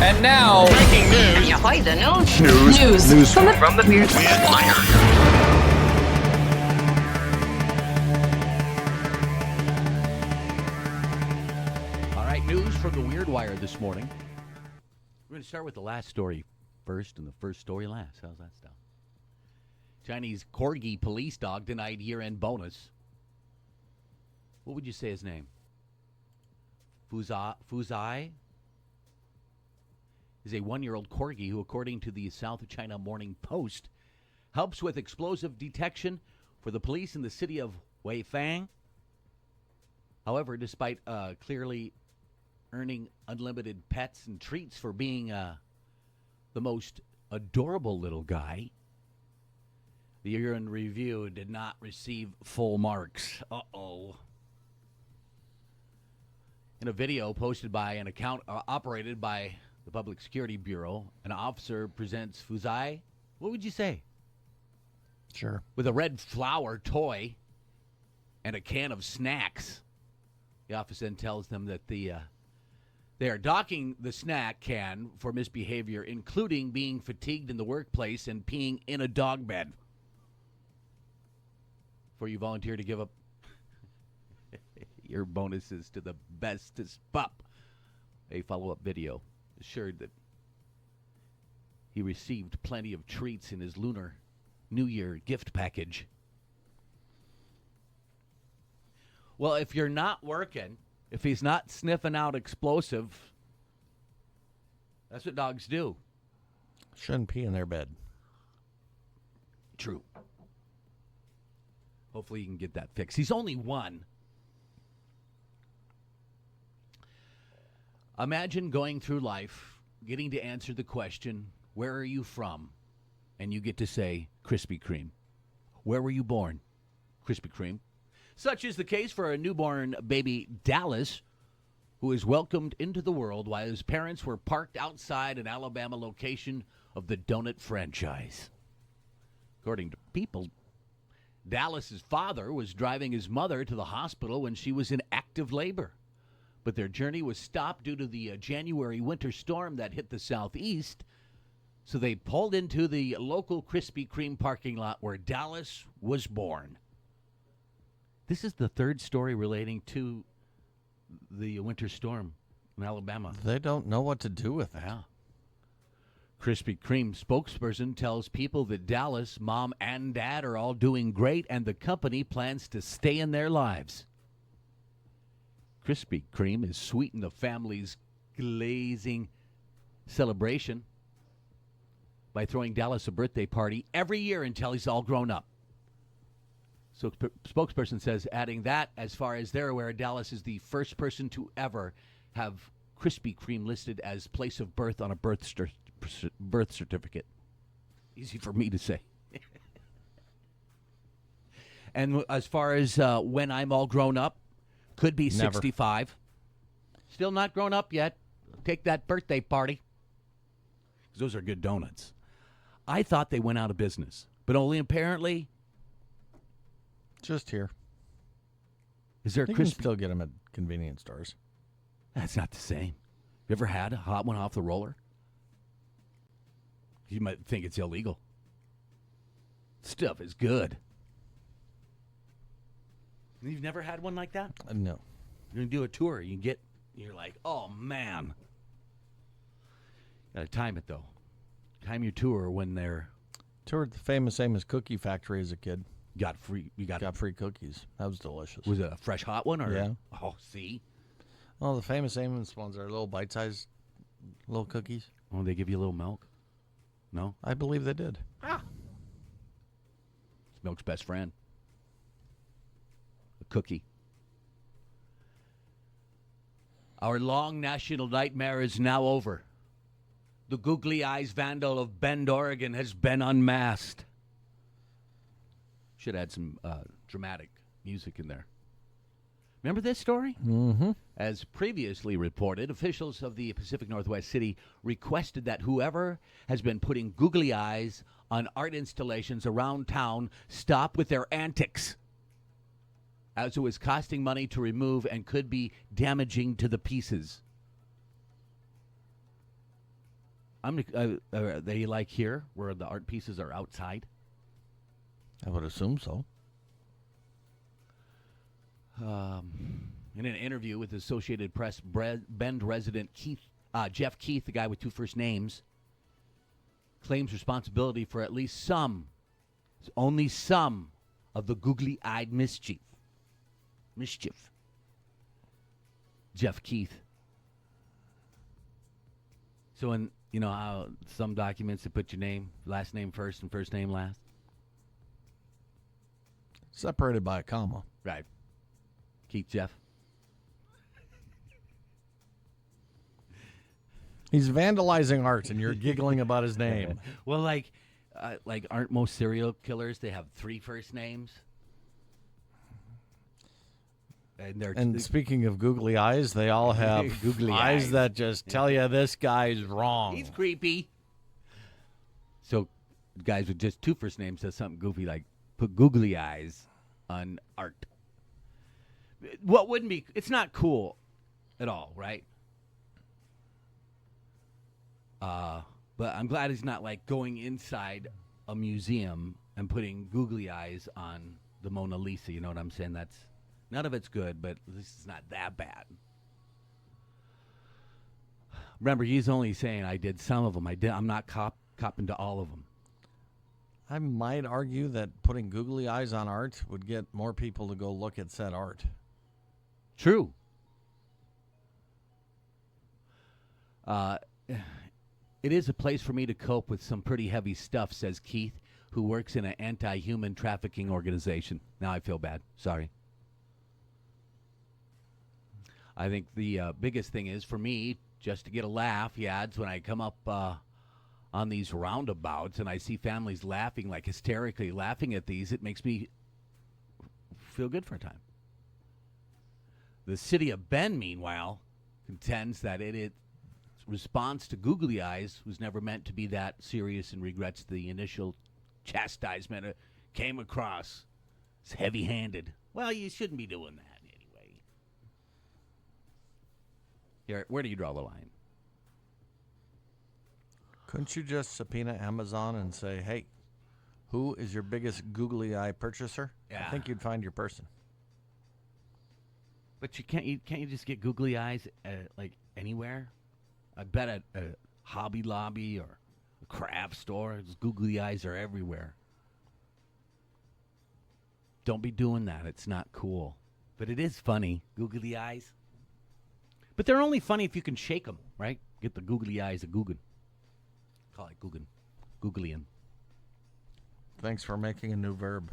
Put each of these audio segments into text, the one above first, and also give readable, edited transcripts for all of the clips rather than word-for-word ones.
And now, breaking news. Ahoy, the news. News From the Weird Wire. All right, news from the Weird Wire this morning. We're going to start with the last story first and the first story last. How's that stuff? Chinese corgi police dog denied year-end bonus. What would you say his name? Fuzai is a 1-year-old corgi who, according to the South China Morning Post, helps with explosive detection for the police in the city of Weifang. However, despite clearly earning unlimited pets and treats for being the most adorable little guy, the year-end review did not receive full marks. Uh-oh. In a video posted by an account operated by the Public Security Bureau, an officer presents Fuzai, what would you say? Sure. With a red flower toy and a can of snacks. The officer then tells them that they are docking the snack can for misbehavior, including being fatigued in the workplace and peeing in a dog bed. Before you volunteer to give up your bonuses to the bestest pup. A follow-up video assured that he received plenty of treats in his Lunar New Year gift package. Well, if you're not working, if he's not sniffing out explosive, that's what dogs do. Shouldn't pee in their bed. True. Hopefully you can get that fixed. He's only one. Imagine going through life, getting to answer the question, where are you from? And you get to say, Krispy Kreme. Where were you born? Krispy Kreme. Such is the case for a newborn baby Dallas, who is welcomed into the world while his parents were parked outside an Alabama location of the Doughnut franchise. According to People, Dallas's father was driving his mother to the hospital when she was in active labor. But their journey was stopped due to the January winter storm that hit the southeast, so they pulled into the local Krispy Kreme parking lot where Dallas was born. This is the third story relating to the winter storm in Alabama. They don't know what to do with it. Yeah. Krispy Kreme spokesperson tells People that Dallas, mom and dad are all doing great and the company plans to stay in their lives. Krispy Kreme has sweetened the family's glazing celebration by throwing Dallas a birthday party every year until he's all grown up. So spokesperson says, adding that, as far as they're aware, Dallas is the first person to ever have Krispy Kreme listed as place of birth on a birth certificate. Easy for me to say. And as far as when I'm all grown up, could be 65. Still not grown up yet. Take that birthday party. 'Cause those are good donuts. I thought they went out of business, but only apparently. Just here. Is there a You can Krispy? still get them at convenience stores. That's not the same. You ever had a hot one off the roller? You might think it's illegal. Stuff is good. You've never had one like that? No. You're going to do a tour. You're like, oh, man. Got to time it, though. Time your tour when they're... Toured the famous Amos Cookie Factory as a kid. Got free cookies. That was delicious. Was it a fresh hot one? Or? Yeah. Oh, see? Oh, the famous Amos ones are little bite-sized little cookies. Oh, they give you a little milk? No? I believe they did. It's milk's best friend. A cookie. Our long national nightmare is now over. The googly eyes vandal of Bend, Oregon has been unmasked. Should add some dramatic music in there. Remember this story? Mm-hmm. As previously reported, officials of the Pacific Northwest city requested that whoever has been putting googly eyes on art installations around town stop with their antics, as it was costing money to remove and could be damaging to the pieces. Are they like here, where the art pieces are outside? I would assume so. In an interview with Associated Press, Bend resident Jeff Keith, the guy with two first names, claims responsibility for at least only some of the googly-eyed mischief. Jeff Keith. So in, you know how some documents they put your name, last name first and first name last? Separated by a comma. Right. Keith Jeff. He's vandalizing art, and you're giggling about his name. Well, like aren't most serial killers, they have three first names? And speaking of googly eyes, they all have Googly eyes eyes. that just tell you this guy's wrong. He's creepy. So guys with just two first names does something goofy like put googly eyes on art. What wouldn't be, it's not cool at all, right? But I'm glad he's not like going inside a museum and putting googly eyes on the Mona Lisa. You know what I'm saying? That's none of it's good, but at least it's not that bad. Remember, he's only saying I did some of them. I'm not copping to all of them. I might argue that putting googly eyes on art would get more people to go look at said art. True. It is a place for me to cope with some pretty heavy stuff, says Keith, who works in an anti-human trafficking organization. Now I feel bad. Sorry. I think the biggest thing is for me, just to get a laugh, he adds, when I come up on these roundabouts and I see families laughing, like hysterically laughing at these, it makes me feel good for a time. The city of Bend, meanwhile, contends that its response to googly eyes was never meant to be that serious and regrets the initial chastisement it came across as heavy-handed. Well, you shouldn't be doing that anyway. Here, where do you draw the line? Couldn't you just subpoena Amazon and say, hey, who is your biggest googly eye purchaser? Yeah. I think you'd find your person. But can't you just get googly eyes like anywhere? I bet at a Hobby Lobby or a craft store, googly eyes are everywhere. Don't be doing that. It's not cool. But it is funny, googly eyes. But they're only funny if you can shake them, right? Get the googly eyes a googin. Call it googin. Googlyin. Thanks for making a new verb.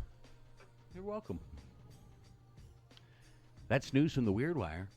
You're welcome. That's news from the Weird Wire.